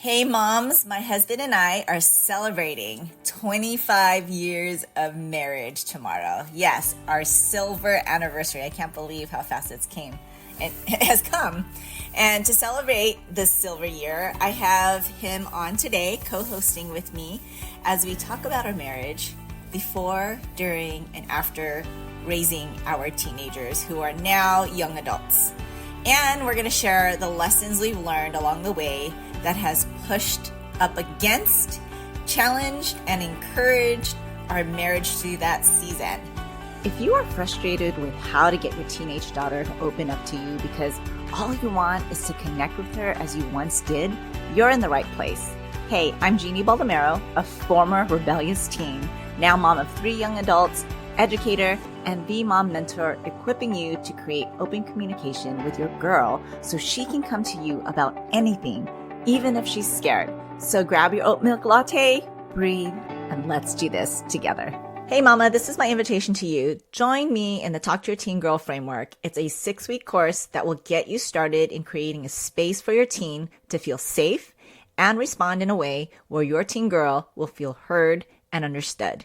Hey moms, my husband and I are celebrating 25 years of marriage tomorrow. Yes, our silver anniversary. I can't believe how fast it has come. And to celebrate this silver year, I have him on today co-hosting with me as we talk about our marriage before, during, and after raising our teenagers who are now young adults. And we're going to share the lessons we've learned along the way that has pushed up against, challenged, and encouraged our marriage through that season. If you are frustrated with how to get your teenage daughter to open up to you because all you want is to connect with her as you once did, you're in the right place. Hey, I'm Jeannie Baldomero, a former rebellious teen, now mom of 3 young adults, educator, and the mom mentor, equipping you to create open communication with your girl so she can come to you about anything, even if she's scared. So grab your oat milk latte, breathe, and let's do this together. Hey mama, this is my invitation to you. Join me in the Talk to Your Teen Girl framework. It's a 6-week course that will get you started in creating a space for your teen to feel safe and respond in a way where your teen girl will feel heard and understood.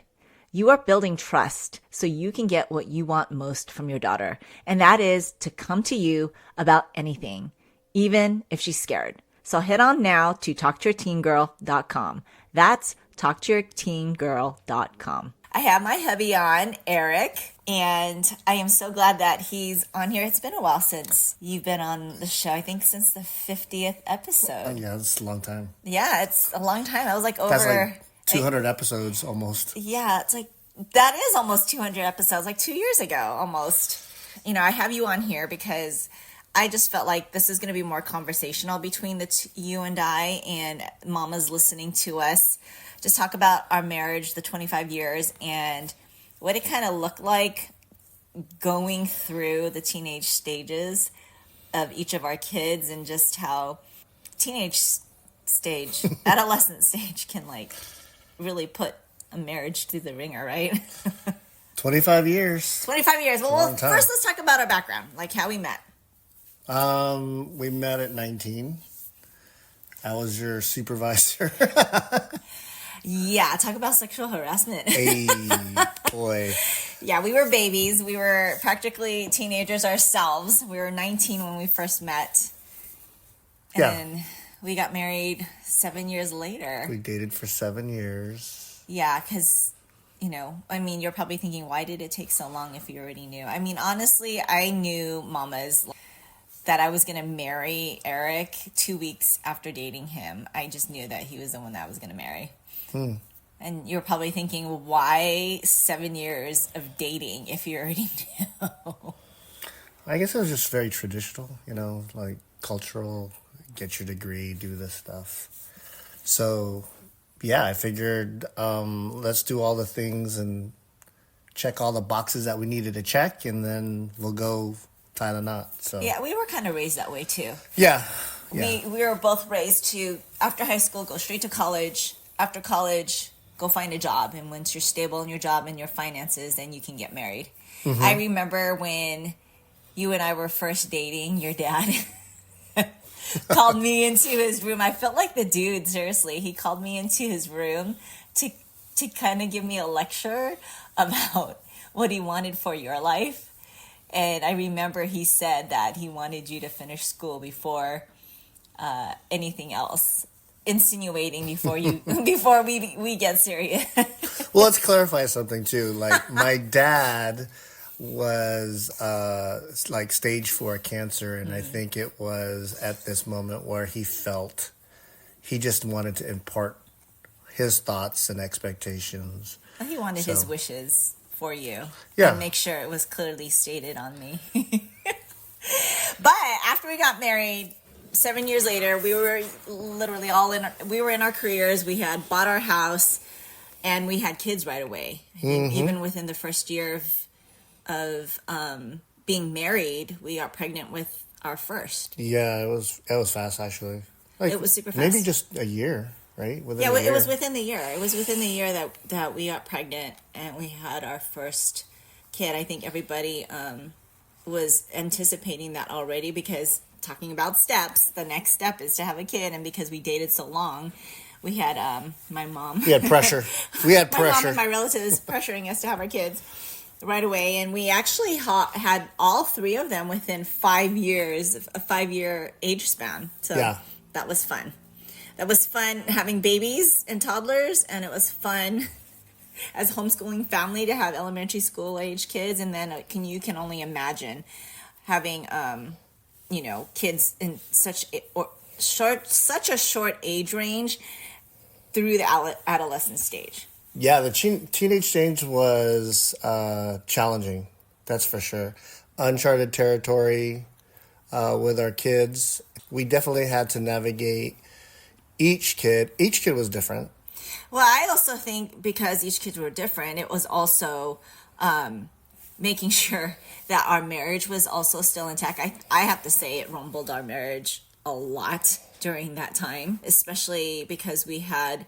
You are building trust so you can get what you want most from your daughter, and that is to come to you about anything, even if she's scared. So head on now to talktoyourteengirl.com. That's talktoyourteengirl.com. I have my hubby on, Eric, and I am so glad that he's on here. It's been a while since you've been on the show. I think since the 50th episode. Yeah, it's a long time. Yeah, it's a long time. I was like over... That's like 200 episodes almost. Yeah, it's like, that is almost 200 episodes, like 2 years ago almost. You know, I have you on here because I just felt like this is going to be more conversational between you and I, and mamas listening to us just talk about our marriage, the 25 years, and what it kind of looked like going through the teenage stages of each of our kids, and just how teenage stage, adolescent stage can like really put a marriage through the ringer, right? 25 years. 25 years. Well, first let's talk about our background, like how we met. We met at 19. I was your supervisor. Yeah, talk about sexual harassment. Hey, boy. Yeah, we were babies. We were practically teenagers ourselves. We were 19 when we first met. And we got married 7 years later. We dated for 7 years. Yeah, because, you know, I mean, you're probably thinking, why did it take so long if you already knew? I mean, honestly, I knew mamas that I was going to marry Eric 2 weeks after dating him. I just knew that he was the one that I was going to marry. And you're probably thinking, why 7 years of dating if you already knew? I guess it was just very traditional, you know, like cultural, get your degree, do this stuff. So, yeah, I figured let's do all the things and check all the boxes that we needed to check, and then we'll go tie the knot. So yeah, we were kind of raised that way too. Yeah. We were both raised to, after high school, go straight to college. After college, go find a job. And once you're stable in your job and your finances, then you can get married. Mm-hmm. I remember when you and I were first dating, your dad called me into his room. I felt like the dude, seriously. He called me into his room to kind of give me a lecture about what he wanted for your life. And I remember he said that he wanted you to finish school before anything else, insinuating before we get serious. Well, let's clarify something too. Like, my dad was like stage 4 cancer, and I think it was at this moment where he felt he just wanted to impart his thoughts and expectations. He wanted his wishes for you. Yeah. And make sure it was clearly stated on me. But after we got married, 7 years later, we were literally we were in our careers. We had bought our house, and we had kids right away. Mm-hmm. Even within the first year of being married, we got pregnant with our first. Yeah, it was fast, actually. Like, it was super fast. Maybe just a year, right? It was within the year. It was within the year that we got pregnant and we had our first kid. I think everybody was anticipating that already, because talking about steps, the next step is to have a kid. And because we dated so long, we had my mom. We had pressure. We had My mom pressure. and my relatives pressuring us to have our kids right away. And we actually had all three of them within 5 years, a 5-year age span. So Yeah. that was fun. That was fun having babies and toddlers. And it was fun as homeschooling family to have elementary school age kids. And then you can only imagine having, kids in such a short age range through the adolescent stage. Yeah, the teenage stage was challenging. That's for sure. Uncharted territory with our kids. We definitely had to navigate each kid. Each kid was different. Well, I also think because each kid were different, it was also making sure that our marriage was also still intact. I have to say it rumbled our marriage a lot during that time, especially because we had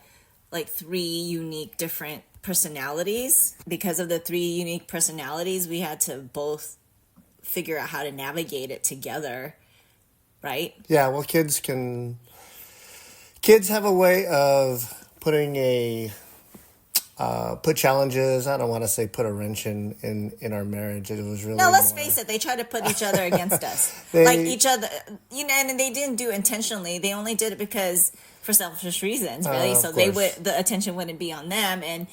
like 3 unique different personalities. Because of the 3 unique personalities, we had to both figure out how to navigate it together, right? Yeah, well, kids have a way of put challenges. I don't want to say put a wrench in our marriage. It was really No, let's face it. They tried to put each other against us, like each other, and they didn't do it intentionally. They only did it because for selfish reasons, really. So the attention wouldn't be on them, and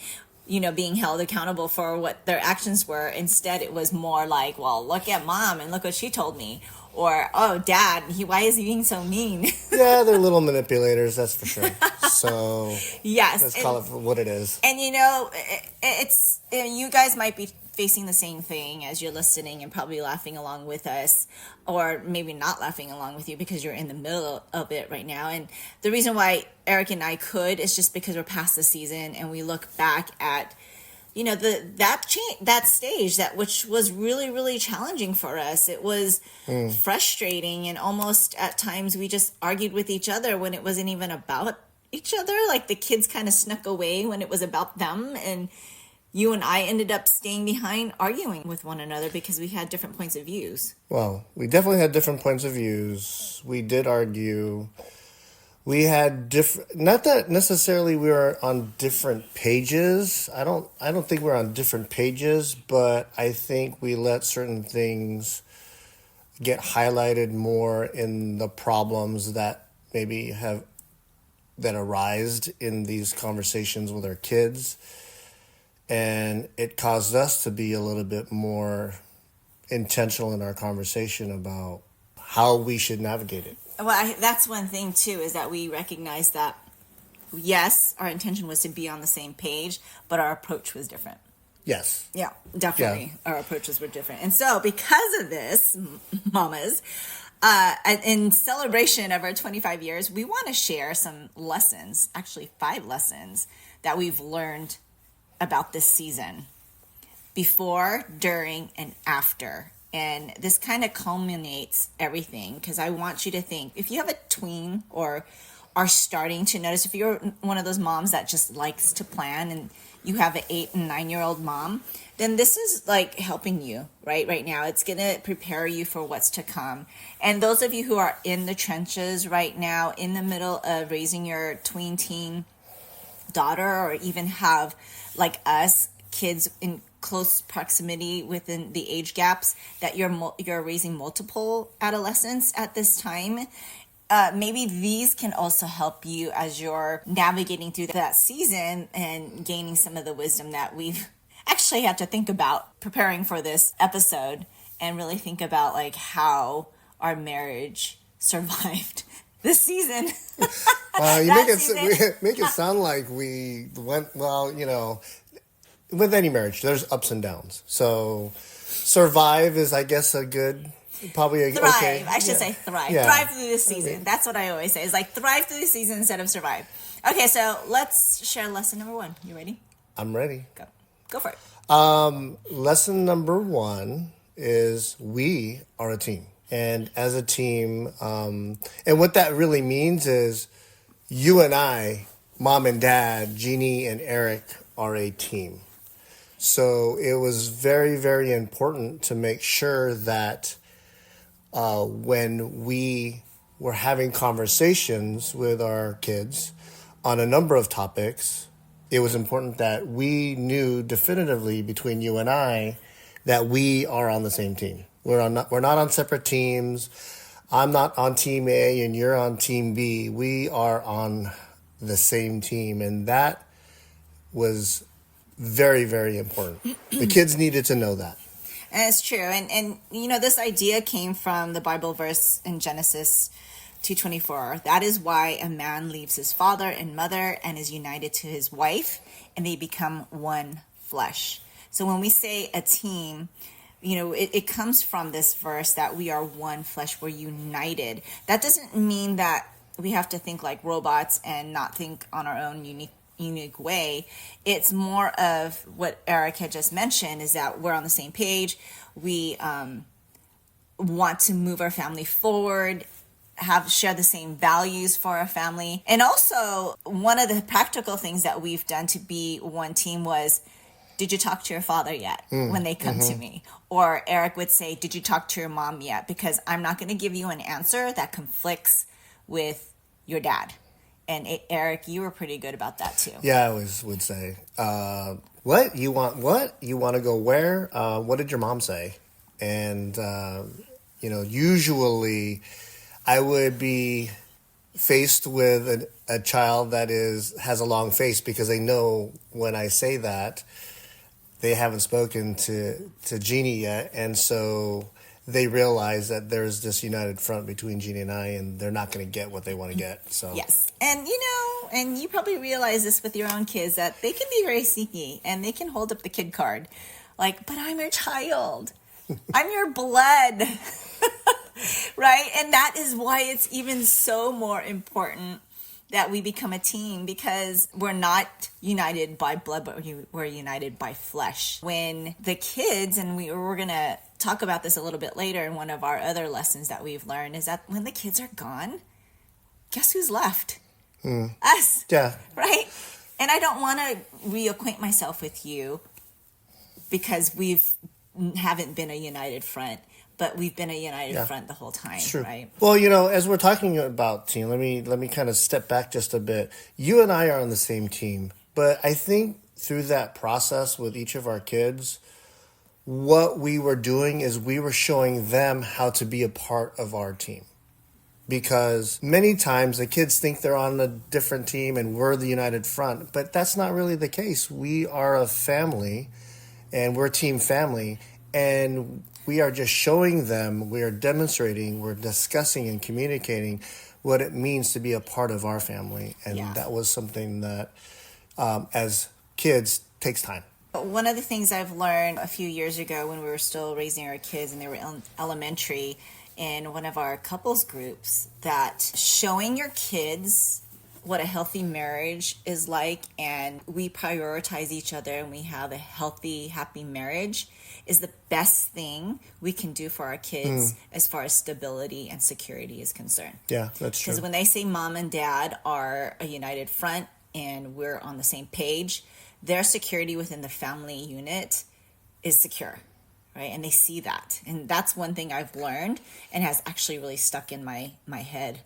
being held accountable for what their actions were. Instead, it was more like, well, look at mom and look what she told me. Or, oh, dad, why is he being so mean? Yeah, they're little manipulators, that's for sure. So, yes, let's call it for what it is. And, it's you guys might be facing the same thing as you're listening and probably laughing along with us, or maybe not laughing along with you because you're in the middle of it right now. And the reason why Eric and I could is just because we're past the season and we look back at that stage which was really, really challenging for us. It was frustrating, and almost at times we just argued with each other when it wasn't even about each other. Like the kids kind of snuck away when it was about them, and you and I ended up staying behind arguing with one another because we had different points of views. Well, we definitely had different points of views. We did argue. We had not that necessarily we were on different pages. I don't think we're on different pages, but I think we let certain things get highlighted more in the problems that maybe that arised in these conversations with our kids. And it caused us to be a little bit more intentional in our conversation about how we should navigate it. Well, that's one thing, too, is that we recognize that, yes, our intention was to be on the same page, but our approach was different. Yes. Yeah, definitely. Yeah. Our approaches were different. And so because of this, mamas, in celebration of our 25 years, we want to share some lessons, actually 5 lessons that we've learned about this season, before, during, and after. And this kind of culminates everything, because I want you to think, if you have a tween or are starting to notice, if you're one of those moms that just likes to plan and you have an 8 and 9-year-old mom, then this is like helping you right now. It's going to prepare you for what's to come. And those of you who are in the trenches right now, in the middle of raising your tween teen daughter, or even have, like us, kids in close proximity within the age gaps, that you're raising multiple adolescents at this time, maybe these can also help you as you're navigating through that season and gaining some of the wisdom that we've actually had to think about preparing for this episode, and really think about like how our marriage survived this season. You make it sound like we went, well, with any marriage, there's ups and downs. So survive is, I guess, thrive. Okay. I should say thrive. Yeah. Thrive through this season. Okay. That's what I always say. Is like thrive through the season instead of survive. Okay, so let's share lesson number 1. You ready? I'm ready. Go for it. Lesson number 1 is we are a team. And as a team, and what that really means is you and I, mom and dad, Jeannie and Eric, are a team. So it was very, very important to make sure that when we were having conversations with our kids on a number of topics, it was important that we knew definitively between you and I that we are on the same team. We're not on separate teams. I'm not on team A and you're on team B. We are on the same team, and that was very, very important. The kids needed to know that. And it's true. And this idea came from the Bible verse in Genesis 2:24. That is why a man leaves his father and mother and is united to his wife, and they become one flesh. So when we say a team, it comes from this verse that we are one flesh, we're united. That doesn't mean that we have to think like robots and not think on our own unique way. It's more of what Eric had just mentioned, is that we're on the same page. We want to move our family forward, share the same values for our family. And also, one of the practical things that we've done to be one team was, did you talk to your father yet when they come to me? Or Eric would say, did you talk to your mom yet? Because I'm not going to give you an answer that conflicts with your dad. And Eric, you were pretty good about that too. Yeah, I always would say, what? You want what? You want to go where? What did your mom say? And, usually I would be faced with a child that has a long face, because they know when I say that, they haven't spoken to Jeannie yet. And so they realize that there's this united front between Jeannie and I, and they're not going to get what they want to get. So yes. And, and you probably realize this with your own kids, that they can be very sneaky and they can hold up the kid card. Like, but I'm your child. I'm your blood. Right? And that is why it's even so more important that we become a team, because we're not united by blood, but we're united by flesh. When the kids, and we're going to talk about this a little bit later in one of our other lessons that we've learned, is that when the kids are gone, guess who's left? Us. yeah. Right? And I don't want to reacquaint myself with you because haven't been a united front. But we've been a united front the whole time, True. right? Well, as we're talking about team, let me kind of step back just a bit. You and I are on the same team, but I think through that process with each of our kids, what we were doing is we were showing them how to be a part of our team. Because many times the kids think they're on a different team and we're the united front, but that's not really the case. We are a family, and we're a team family, and we are just showing them, we are demonstrating, we're discussing and communicating what it means to be a part of our family. And that was something that, as kids, takes time. One of the things I've learned a few years ago when we were still raising our kids and they were elementary, in one of our couples groups, that showing your kids what a healthy marriage is like, and we prioritize each other and we have a healthy, happy marriage, is the best thing we can do for our kids as far as stability and security is concerned. Yeah, that's true. Because when they say mom and dad are a united front and we're on the same page, their security within the family unit is secure, right? And they see that. And that's one thing I've learned and has actually really stuck in my head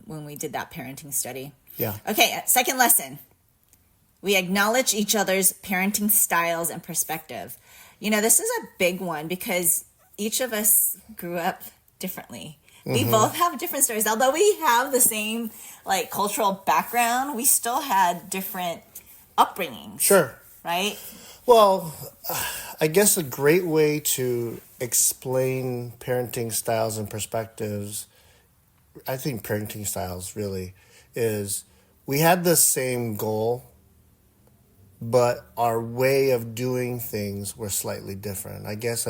when we did that parenting study. Yeah. Okay, second lesson. We acknowledge each other's parenting styles and perspective. This is a big one because each of us grew up differently. We both have different stories. Although we have the same cultural background, we still had different upbringings. Sure. Right? Well, I guess a great way to explain parenting styles and perspectives, I think parenting styles really, is we had the same goal, but our way of doing things were slightly different. I guess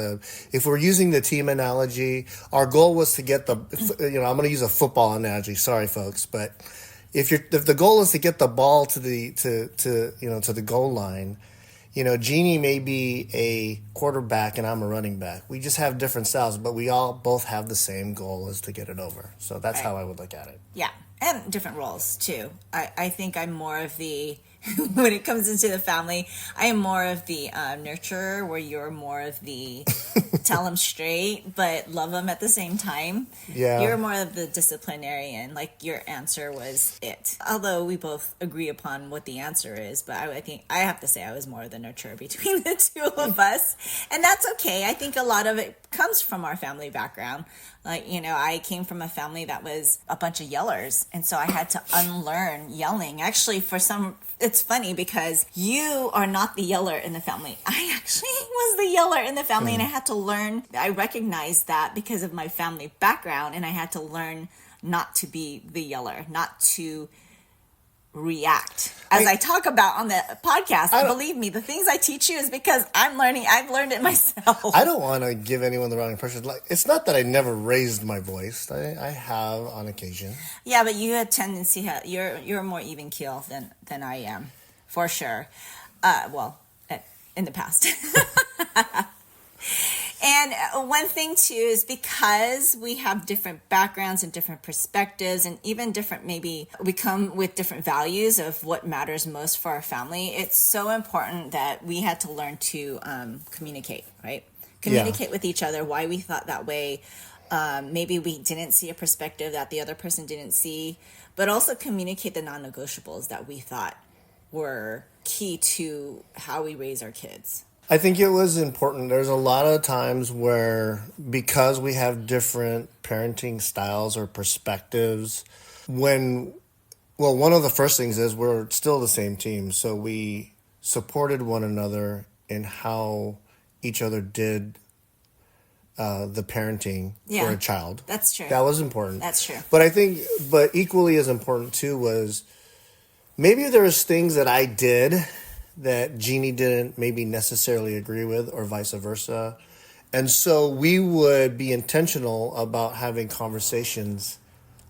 if we're using the team analogy, our goal was to get I'm going to use a football analogy. Sorry, folks, but if the goal is to get the ball to the goal line, Jeannie may be a quarterback and I'm a running back. We just have different styles, but we all both have the same goal, is to get it over. So that's how I would look at it. Yeah, and different roles too. I think I'm more of the when it comes into the family. I am more of the nurturer, where you're more of the tell them straight, but love them at the same time. Yeah. You're more of the disciplinarian. Like, your answer was it. Although we both agree upon what the answer is, but I think I have to say I was more of the nurturer between the two of us. And that's okay. I think a lot of it comes from our family background. Like, I came from a family that was a bunch of yellers. And so I had to unlearn yelling. Actually, it's funny because you are not the yeller in the family. I actually was the yeller in the family, and I had to learn. I recognized that because of my family background, and I had to learn not to be the yeller, not to react. As I talk about on the podcast, believe me, the things I teach you is because I've learned it myself. I don't want to give anyone the wrong impression. Like, it's not that I never raised my voice. I have on occasion. Yeah, but you have tendency, you're more even keel than I am, for sure. In the past. And one thing too is because we have different backgrounds and different perspectives, and even different, maybe we come with different values of what matters most for our family. It's so important that we had to learn to communicate, right? Communicate with each other why we thought that way. Maybe we didn't see a perspective that the other person didn't see, but also communicate the non-negotiables that we thought were key to how we raise our kids. I think it was important. There's a lot of times where, because we have different parenting styles or perspectives, one of the first things is we're still the same team. So we supported one another in how each other did the parenting for a child. That's true. That was important. That's true. But equally as important too was maybe there was things that I did that Jeannie didn't maybe necessarily agree with, or vice versa. And so we would be intentional about having conversations,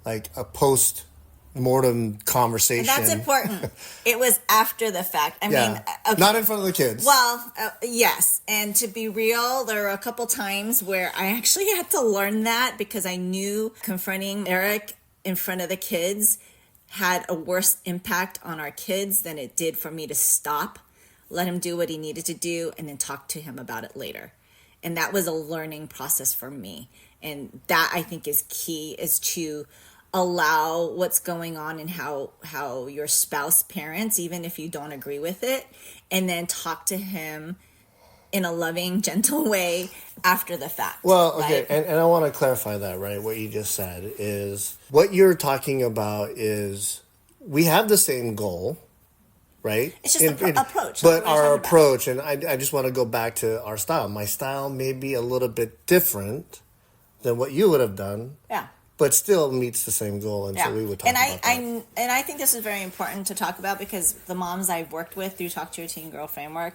like a post-mortem conversation. And that's important. It was after the fact. I mean, okay. Not in front of the kids. Well, yes. And to be real, there were a couple times where I actually had to learn that, because I knew confronting Eric in front of the kids had a worse impact on our kids than it did for me to stop, let him do what he needed to do, and then talk to him about it later. And that was a learning process for me. And that, I think, is key, is to allow what's going on and how your spouse parents, even if you don't agree with it, and then talk to him in a loving, gentle way after the fact. Well, okay, right? and I want to clarify that, right? What you just said is, what you're talking about is, we have the same goal, right? It's just an approach. But our approach, and I just want to go back to our style. My style may be a little bit different than what you would have done. Yeah. But still meets the same goal, and so we would talk about that. And I think this is very important to talk about, because the moms I've worked with through Talk to Your Teen Girl framework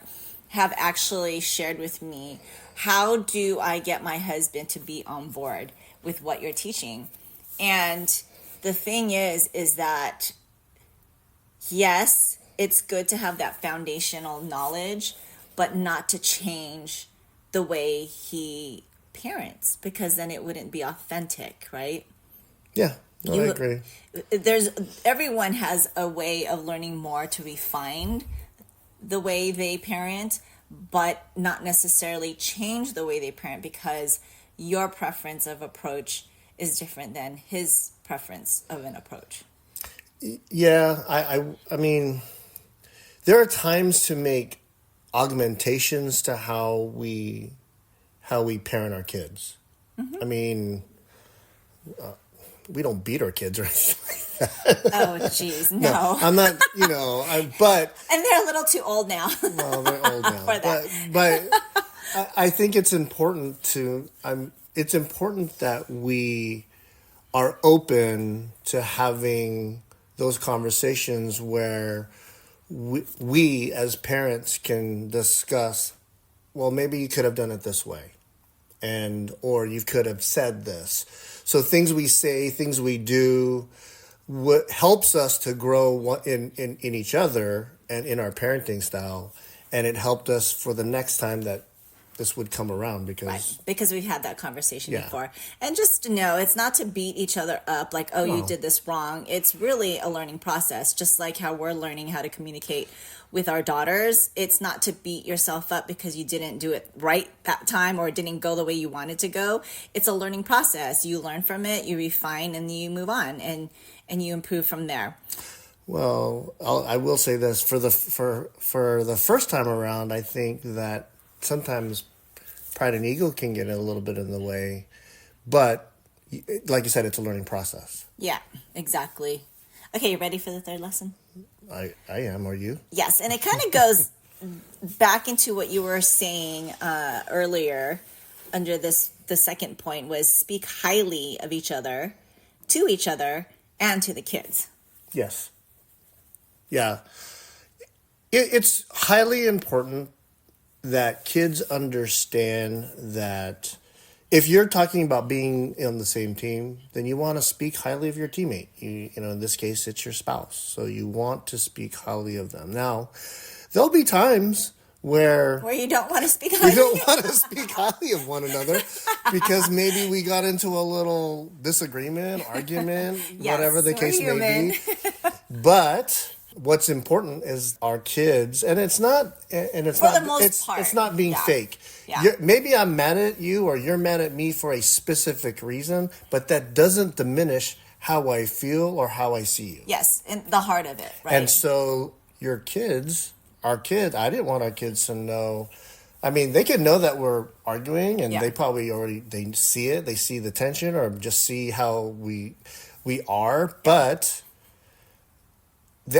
have actually shared with me, how do I get my husband to be on board with what you're teaching? And the thing is that, yes, it's good to have that foundational knowledge, but not to change the way he parents, because then it wouldn't be authentic, right? Yeah, no, I agree. Everyone has a way of learning more to refine the way they parent, but not necessarily change the way they parent, because your preference of approach is different than his preference of an approach. Yeah, I mean, there are times to make augmentations to how we parent our kids. Mm-hmm. I mean, we don't beat our kids or anything like that. Oh, jeez, no. I'm not, but... And they're a little too old now. Well, they're old now. For that. But I think it's important it's important that we are open to having those conversations where we as parents can discuss, well, maybe you could have done it this way, or you could have said this. So things we say, things we do, what helps us to grow in each other and in our parenting style. And it helped us for the next time that this would come around Right, because we've had that conversation Yeah. before. And just to know, it's not to beat each other up like, oh, you No. did this wrong. It's really a learning process, just like how we're learning how to communicate with our daughters. It's not to beat yourself up because you didn't do it right that time or it didn't go the way you wanted to go. It's a learning process. You learn from it, you refine, and you move on, and you improve from there. Well, I will say this for the first time around. I think that sometimes pride and ego can get a little bit in the way, but like you said, it's a learning process. Yeah, exactly. Okay, you ready for the third lesson? I am. Are you? Yes, and it kind of goes back into what you were saying earlier under the second point was speak highly of each other, to each other, and to the kids. Yes. Yeah. It's highly important that kids understand that if you're talking about being on the same team, then you want to speak highly of your teammate. You know, in this case, it's your spouse. So you want to speak highly of them. Now, there'll be times where you don't want to speak highly. we don't want to speak highly of one another because maybe we got into a little disagreement, argument, Yes, whatever the we're case human. may be. But what's important is our kids, and it's not it's not being fake. Yeah. Maybe I'm mad at you or you're mad at me for a specific reason, but that doesn't diminish how I feel or how I see you. Yes, and the heart of it, right? And so our kids, I didn't want our kids to know. I mean, they could know that we're arguing, and they probably they see it. They see the tension, or just see how we are. But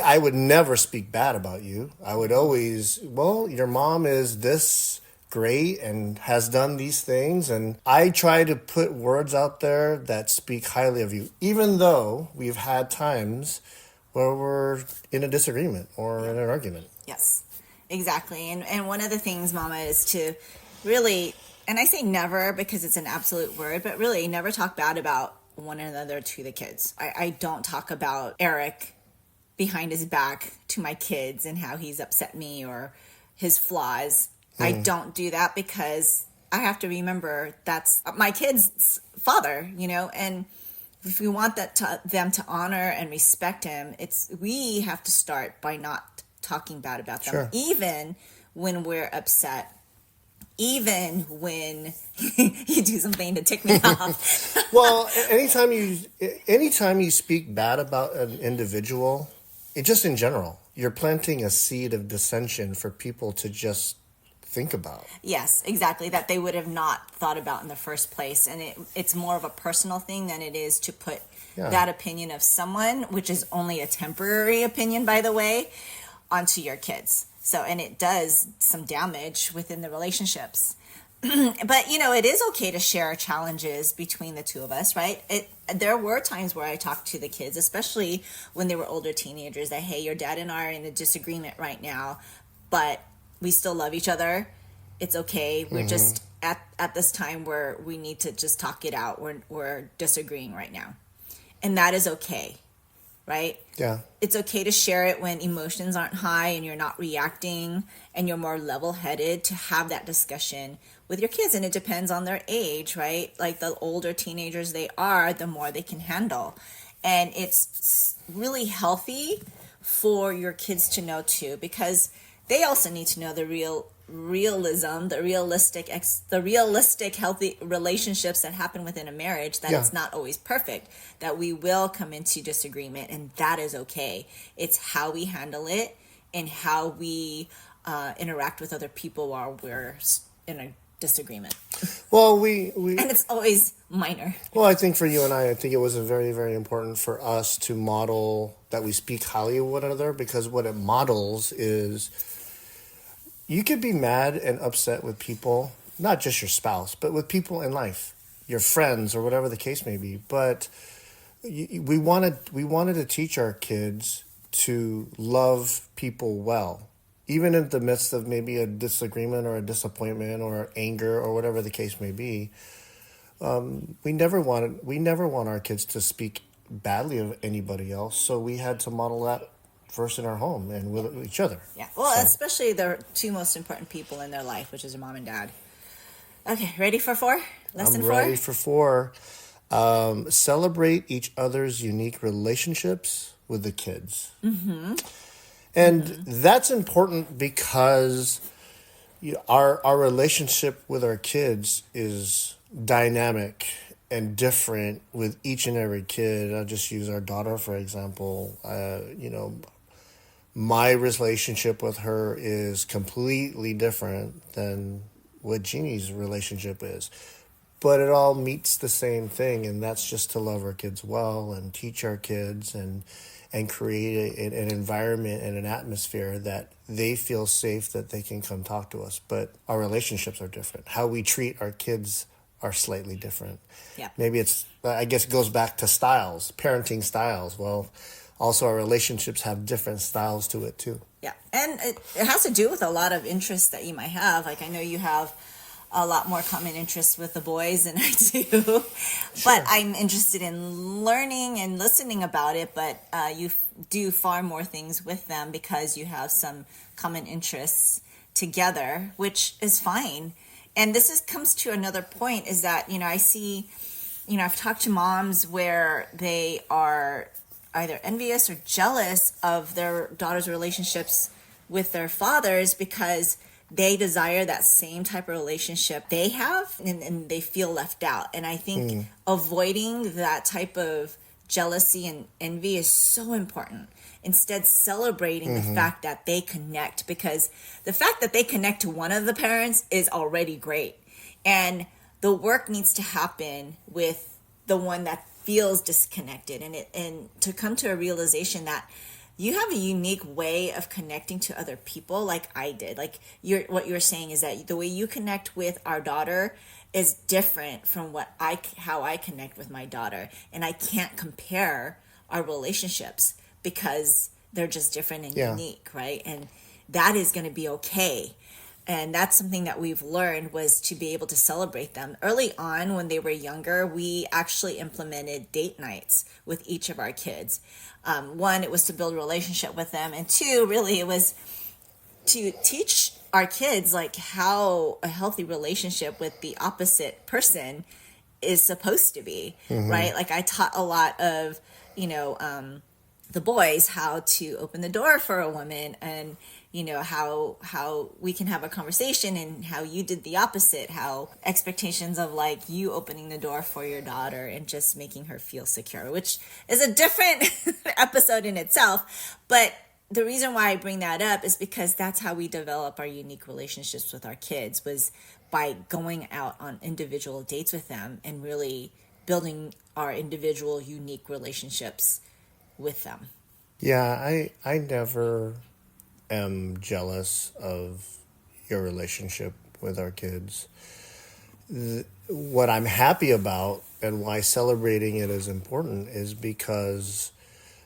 I would never speak bad about you. I would always, well, your mom is this great and has done these things, and I try to put words out there that speak highly of you, even though we've had times where we're in a disagreement or in an argument. Yes, exactly. And one of the things, Mama, is to really, and I say never because it's an absolute word, but really never talk bad about one another to the kids. I don't talk about Eric behind his back to my kids and how he's upset me or his flaws. I don't do that because I have to remember that's my kid's father, you know, and if we want them to honor and respect him, we have to start by not talking bad about them, Sure. even when we're upset, even when you do something to tick me off. Well, anytime you speak bad about an individual, just in general, you're planting a seed of dissension for people to just think about. Yes, exactly. That they would have not thought about in the first place. And it's more of a personal thing than it is to put that opinion of someone, which is only a temporary opinion, by the way, onto your kids. So, and it does some damage within the relationships. But, you know, it is okay to share challenges between the two of us, right? There were times where I talked to the kids, especially when they were older teenagers, that, hey, your dad and I are in a disagreement right now, but we still love each other. It's okay. We're just at this time where we need to just talk it out. We're disagreeing right now. And that is okay, right? Yeah. It's okay to share it when emotions aren't high and you're not reacting and you're more level-headed, to have that discussion with your kids. And it depends on their age, right? Like the older teenagers they are, the more they can handle. And it's really healthy for your kids to know too, because they also need to know the realism, the realistic healthy relationships that happen within a marriage, that it's not always perfect, that we will come into disagreement, and that is okay. It's how we handle it and how we interact with other people while we're in a disagreement. Well, and it's always minor. Well, I think for you and I think it was very, very important for us to model that we speak highly of one another, because what it models is you could be mad and upset with people, not just your spouse, but with people in life, your friends or whatever the case may be. But we wanted to teach our kids to love people well, even in the midst of maybe a disagreement or a disappointment or anger or whatever the case may be. We never want our kids to speak badly of anybody else, so we had to model that first in our home and with each other. Yeah. Well, especially the two most important people in their life, which is your mom and dad. Okay, ready for 4? Lesson I'm 4? ready for 4. Celebrate each other's unique relationships with the kids. And that's important because our relationship with our kids is dynamic and different with each and every kid. I'll just use our daughter, for example. My relationship with her is completely different than what Jeannie's relationship is. But it all meets the same thing, and that's just to love our kids well and teach our kids and create an environment and an atmosphere that they feel safe, that they can come talk to us. But our relationships are different. How we treat our kids are slightly different. Yeah. Maybe I guess it goes back to styles, parenting styles. Well, also our relationships have different styles to it too. Yeah. And it has to do with a lot of interests that you might have. Like, I know you have a lot more common interests with the boys than I do. Sure. But I'm interested in learning and listening about it. But you do far more things with them because you have some common interests together, which is fine. And comes to another point is that, I see, I've talked to moms where they are either envious or jealous of their daughters' relationships with their fathers because they desire that same type of relationship they have, and they feel left out. And I think avoiding that type of jealousy and envy is so important. Instead, celebrating the fact that they connect, because the fact that they connect to one of the parents is already great. And the work needs to happen with the one that feels disconnected, and to come to a realization that you have a unique way of connecting to other people, like I did. Like what you're saying is that the way you connect with our daughter is different from how I connect with my daughter, and I can't compare our relationships because they're just different and unique, right? And that is going to be okay. And that's something that we've learned, was to be able to celebrate them. Early on, when they were younger, we actually implemented date nights with each of our kids. One, it was to build a relationship with them. And two, really, it was to teach our kids like how a healthy relationship with the opposite person is supposed to be, right? Like I taught a lot of, the boys how to open the door for a woman, and how we can have a conversation, and how you did the opposite, how expectations of like you opening the door for your daughter and just making her feel secure, which is a different episode in itself. But the reason why I bring that up is because that's how we develop our unique relationships with our kids, was by going out on individual dates with them and really building our individual unique relationships with them. Yeah, I never am jealous of your relationship with our kids. What I'm happy about and why celebrating it is important is because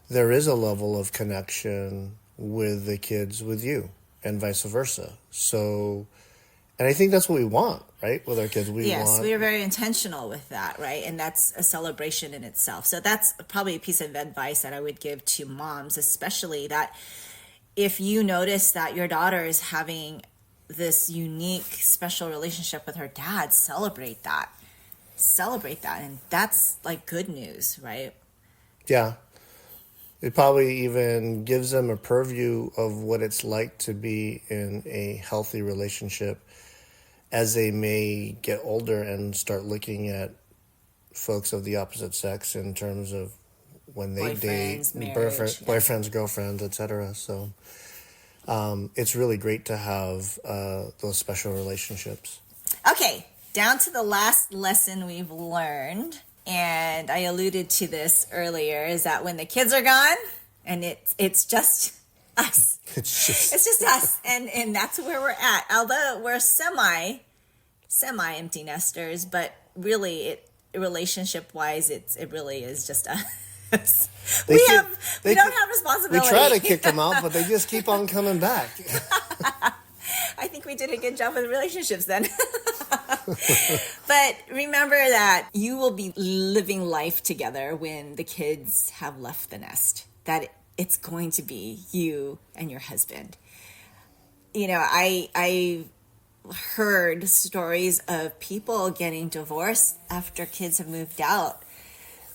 there is a level of connection with the kids with you, and vice versa. So, and I think that's what we want, right? With our kids, we are very intentional with that, right? And that's a celebration in itself. So that's probably a piece of advice that I would give to moms, especially, that if you notice that your daughter is having this unique, special relationship with her dad, celebrate that. And that's like good news, right? Yeah. It probably even gives them a purview of what it's like to be in a healthy relationship as they may get older and start looking at folks of the opposite sex in terms of when they date, boyfriends, girlfriends, etc. So it's really great to have those special relationships. Okay, down to the last lesson we've learned, and I alluded to this earlier, is that when the kids are gone and it's just us. It's just us, and that's where we're at. Although we're semi empty nesters, but really, relationship wise, it really is just us. We don't have responsibility. We try to kick them out, but they just keep on coming back. I think we did a good job with relationships then. But remember that you will be living life together when the kids have left the nest. That it's going to be you and your husband. I heard stories of people getting divorced after kids have moved out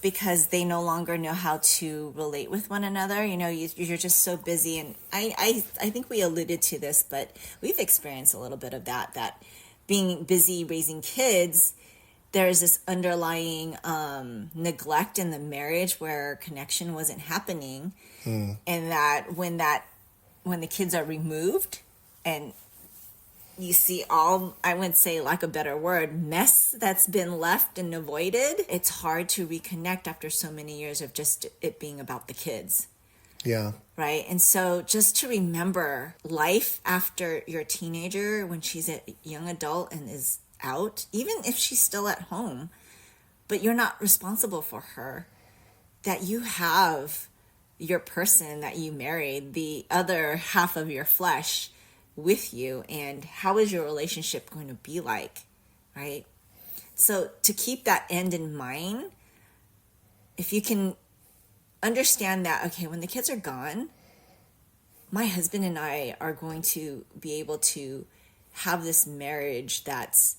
because they no longer know how to relate with one another. You know, you're just so busy. And I think we alluded to this, but we've experienced a little bit of that being busy raising kids, there's this underlying neglect in the marriage where connection wasn't happening. And that when the kids are removed and you see all, I would say, like a better word, mess that's been left and avoided, it's hard to reconnect after so many years of just it being about the kids. Yeah. Right. And so just to remember life after your teenager, when she's a young adult and is out, even if she's still at home, but you're not responsible for her, that you have your person that you married, the other half of your flesh, with you, and how is your relationship going to be like, right? So to keep that end in mind, if you can understand that, okay, when the kids are gone, my husband and I are going to be able to have this marriage that's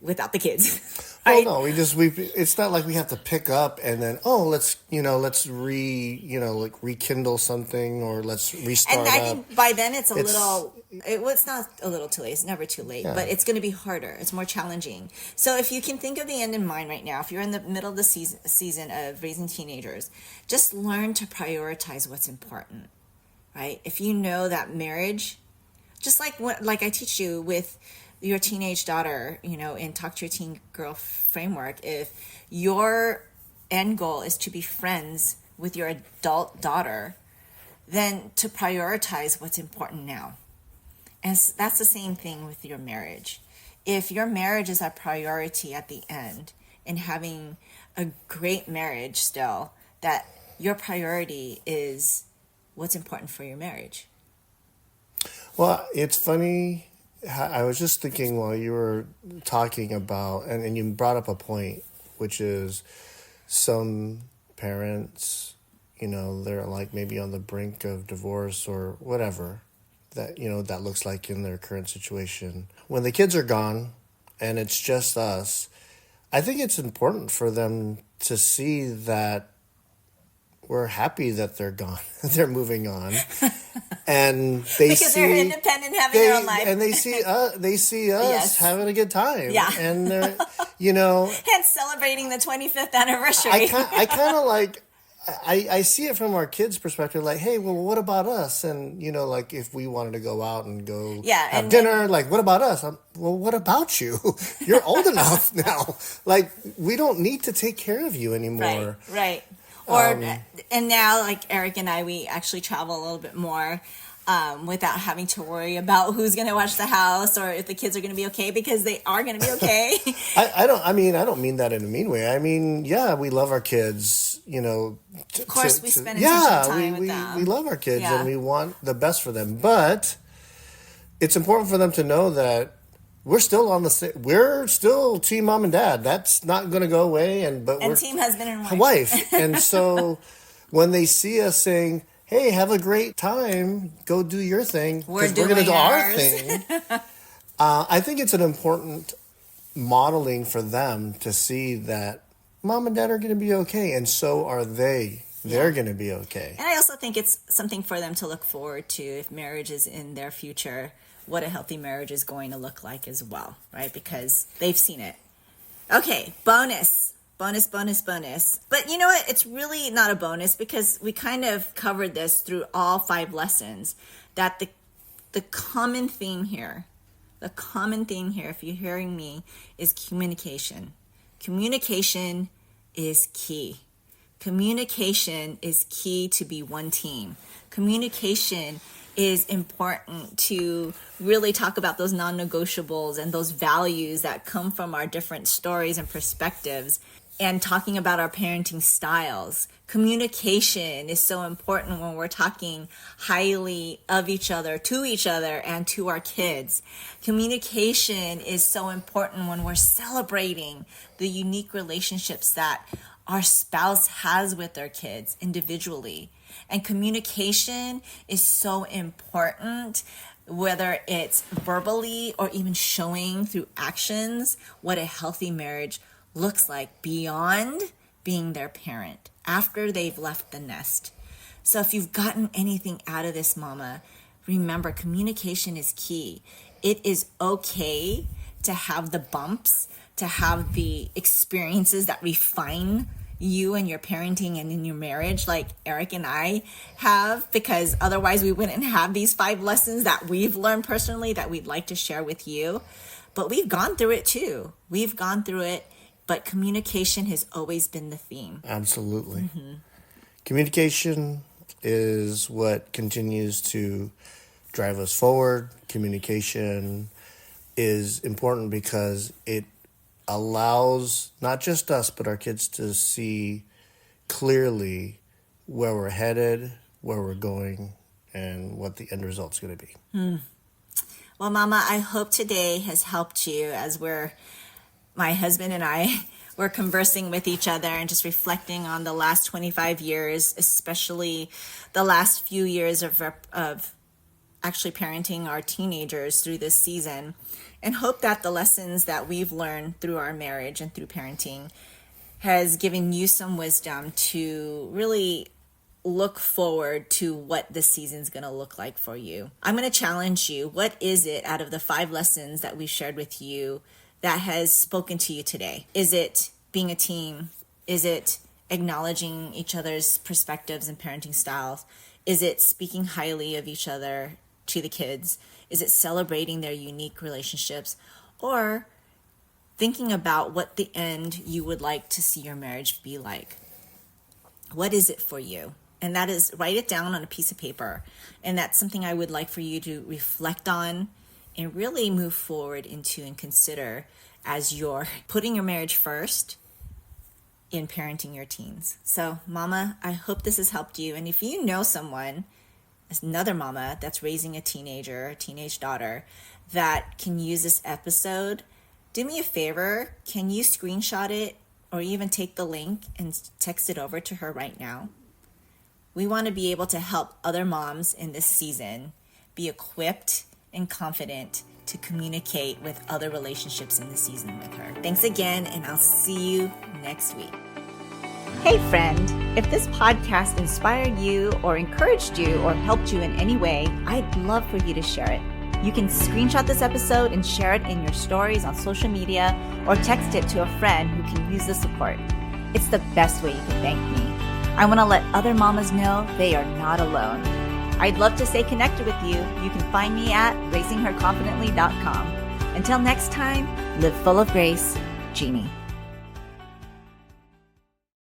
without the kids. Right? Well, no, it's not like we have to pick up and then, let's rekindle something, or let's restart. And I think by then it's not a little too late. It's never too late, but it's going to be harder. It's more challenging. So if you can think of the end in mind right now, if you're in the middle of the season of raising teenagers, just learn to prioritize what's important, right? If you know that marriage, just like I teach you with your teenage daughter, in Talk to Your Teen Girl framework, if your end goal is to be friends with your adult daughter, then to prioritize what's important now. And that's the same thing with your marriage. If your marriage is a priority at the end and having a great marriage still, that your priority is what's important for your marriage. Well, it's funny. I was just thinking while you were talking about, and you brought up a point, which is some parents, they're like maybe on the brink of divorce or whatever that, that looks like in their current situation. When the kids are gone and it's just us, I think it's important for them to see that we're happy that they're gone. They're moving on, and because they're independent, having their own life, and they see us having a good time. Yeah, and they're, and celebrating the 25th anniversary. I kind of like. I see it from our kids' perspective, like, hey, well, what about us? And, like if we wanted to go out and go have dinner, like, what about us? Well, what about you? You're old enough now. Like, we don't need to take care of you anymore. Right. And now, like Eric and I, we actually travel a little bit more without having to worry about who's going to watch the house or if the kids are going to be okay, because they are going to be okay. I don't mean that in a mean way. I mean, yeah, we love our kids, of course, we spend time with them. We love our kids and we want the best for them. But it's important for them to know that we're still we're still team mom and dad. That's not going to go away. And we're team husband and wife. And so when they see us saying, hey, have a great time, go do your thing, because we're going to do our thing. I think it's an important modeling for them to see that mom and dad are going to be okay, and so are they. They're going to be okay. And I also think it's something for them to look forward to if marriage is in their future, what a healthy marriage is going to look like as well, right? Because they've seen it. Okay, bonus. But you know what? It's really not a bonus, because we kind of covered this through all 5 lessons, that the common theme here, if you're hearing me, is communication. Communication is key. Communication is key to be one team. Communication is important to really talk about those non-negotiables and those values that come from our different stories and perspectives, and talking about our parenting styles. Communication is so important when we're talking highly of each other, and to our kids. Communication is so important when we're celebrating the unique relationships that our spouse has with their kids individually. And communication is so important whether it's verbally or even showing through actions what a healthy marriage looks like beyond being their parent after they've left the nest. So if you've gotten anything out of this, mama, remember, communication is key. It is okay to have the bumps, to have the experiences that refine you and your parenting and in your marriage, like Eric and I have, because otherwise we wouldn't have these 5 lessons that we've learned personally that we'd like to share with you. But we've gone through it too. We've gone through it, but communication has always been the theme. Absolutely. Communication is what continues to drive us forward. Communication is important because it allows not just us, but our kids to see clearly where we're headed, where we're going, and what the end result's going to be. Well, Mama, I hope today has helped you as my husband and I, we're conversing with each other and just reflecting on the last 25 years, especially the last few years of actually parenting our teenagers through this season, and hope that the lessons that we've learned through our marriage and through parenting has given you some wisdom to really look forward to what this season's going to look like for you. I'm going to challenge you. What is it out of the 5 lessons that we've shared with you that has spoken to you today? Is it being a team? Is it acknowledging each other's perspectives and parenting styles? Is it speaking highly of each other to the kids? Is it celebrating their unique relationships? Or thinking about what the end you would like to see your marriage be like? What is it for you? And that is, write it down on a piece of paper. And that's something I would like for you to reflect on and really move forward into and consider as you're putting your marriage first in parenting your teens. So, Mama, I hope this has helped you. And if you know someone, another mama that's raising a teenage daughter that can use this episode, do me a favor. Can you screenshot it or even take the link and text it over to her right now? We want to be able to help other moms in this season be equipped and confident to communicate with other relationships in the season with her. Thanks again, and I'll see you next week. Hey friend, if this podcast inspired you or encouraged you or helped you in any way, I'd love for you to share it. You can screenshot this episode and share it in your stories on social media or text it to a friend who can use the support. It's the best way you can thank me. I want to let other mamas know they are not alone. I'd love to stay connected with you. You can find me at raisingherconfidently.com. Until next time, live full of grace, Jeannie.